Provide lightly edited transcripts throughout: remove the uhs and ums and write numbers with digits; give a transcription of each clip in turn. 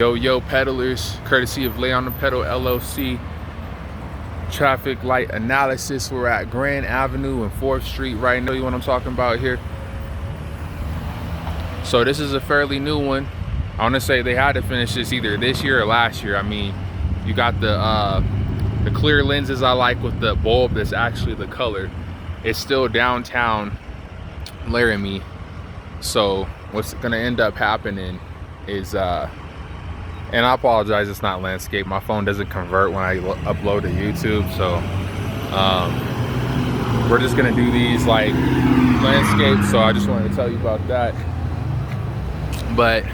Yo peddlers, courtesy of Lay on the Pedal LLC. Traffic light analysis. We're at Grand Avenue and 4th Street right now. You know what I'm talking about here? So this is a fairly new one. I want to say they had to finish this either this year or last year. I mean, you got the clear lenses I like with the bulb that's actually the color. It's still downtown Laramie. So what's gonna end up happening is and I apologize, it's not landscape. My phone doesn't convert when I upload to YouTube, so we're just gonna do these like landscape. So I just wanted to tell you about that. But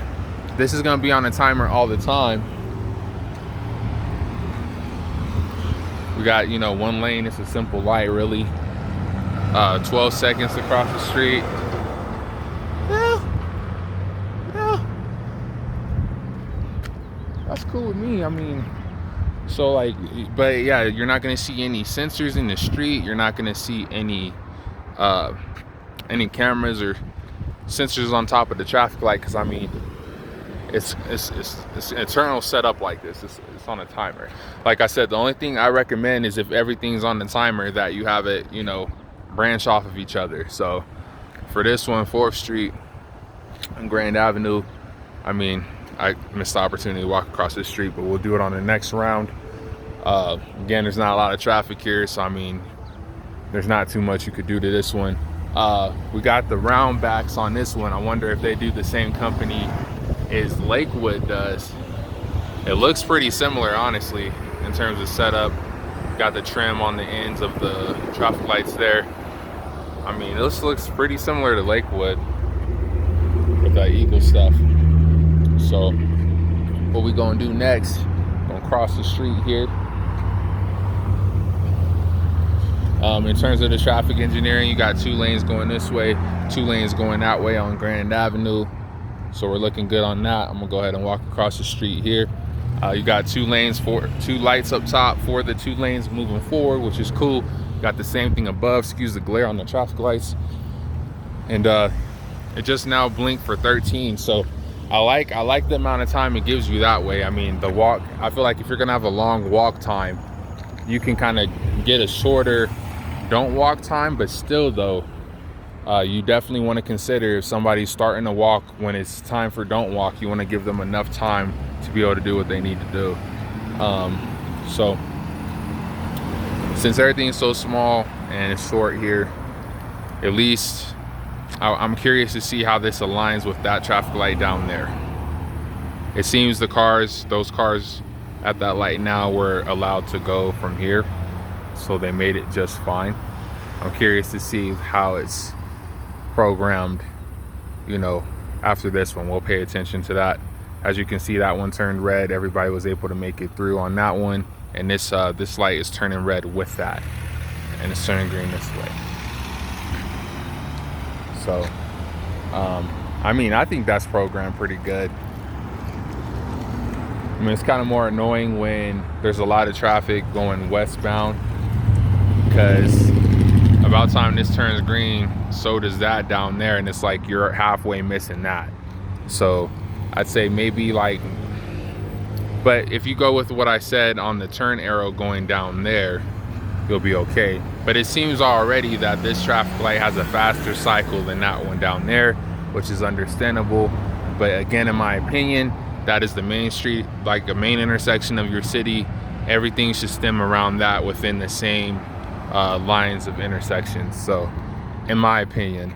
this is gonna be on a timer all the time. We got, you know, one lane. It's a simple light, really. 12 seconds to cross the street. That's cool with me. I mean, so like, but yeah, you're not gonna see any sensors in the street. You're not gonna see any cameras or sensors on top of the traffic light, because I mean, it's eternal setup like this. It's on a timer. Like I said, the only thing I recommend is if everything's on the timer, that you have it, you know, branch off of each other. So for this one, 4th Street and Grand Avenue, I mean, I missed the opportunity to walk across this street, but we'll do it on the next round. Again, there's not a lot of traffic here, so I mean, there's not too much you could do to this one. We got the round backs on this one. I wonder if they do the same company as Lakewood does. It looks pretty similar, honestly, in terms of setup. Got the trim on the ends of the traffic lights there. I mean, this looks pretty similar to Lakewood with that Eagle stuff. So what we gonna do next, gonna cross the street here. In terms of the traffic engineering, you got 2 lanes going this way, 2 lanes going that way on Grand Avenue. So we're looking good on that. I'm gonna go ahead and walk across the street here. You got 2 lanes, 2 lights up top for the 2 lanes moving forward, which is cool. Got the same thing above, excuse the glare on the traffic lights. And it just now blinked for 13. So I like the amount of time it gives you that way. I mean, the walk, I feel like if you're gonna have a long walk time, you can kind of get a shorter don't walk time, but still though, you definitely want to consider if somebody's starting to walk, when it's time for don't walk, you want to give them enough time to be able to do what they need to do. So since everything is so small and it's short here, at least I'm curious to see how this aligns with that traffic light down there. It seems those cars at that light now were allowed to go from here, so they made it just fine. I'm curious to see how it's programmed, you know, after this one. We'll pay attention to that. As you can see, that one turned red. Everybody was able to make it through on that one, and this light is turning red with that, and it's turning green this way. So I mean, I think that's programmed pretty good. I mean, it's kind of more annoying when there's a lot of traffic going westbound, because about time this turns green, so does that down there, and it's like you're halfway missing that. So I'd say maybe like, but if you go with what I said on the turn arrow going down there, you'll be okay. But it seems already that this traffic light has a faster cycle than that one down there, which is understandable. But again, in my opinion, that is the main street, like a main intersection of your city. Everything should stem around that within the same lines of intersections. So in my opinion,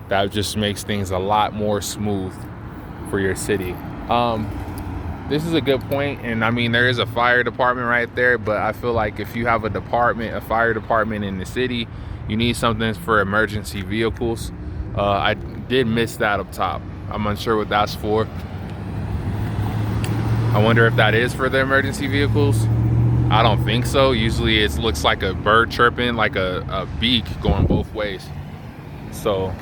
that just makes things a lot more smooth for your city. This is a good point, and I mean, there is a fire department right there, but I feel like if you have a fire department in the city, you need something for emergency vehicles. I did miss that up top. I'm unsure what that's for. I wonder if that is for the emergency vehicles. I don't think so. Usually it looks like a bird chirping, like a beak going both ways. So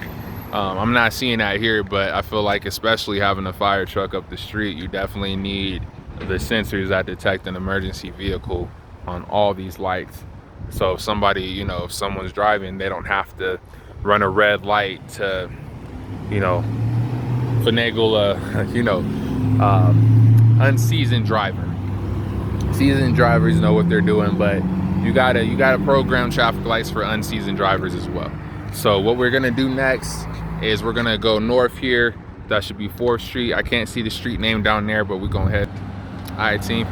I'm not seeing that here, but I feel like especially having a fire truck up the street, you definitely need the sensors that detect an emergency vehicle on all these lights. So if somebody, you know, if someone's driving, they don't have to run a red light to, you know, finagle a, you know, unseasoned driver. Seasoned drivers know what they're doing, but you gotta program traffic lights for unseasoned drivers as well. So what we're gonna do next is we're gonna go north here. That should be 4th Street. I can't see the street name down there, but we're going ahead. All right, team.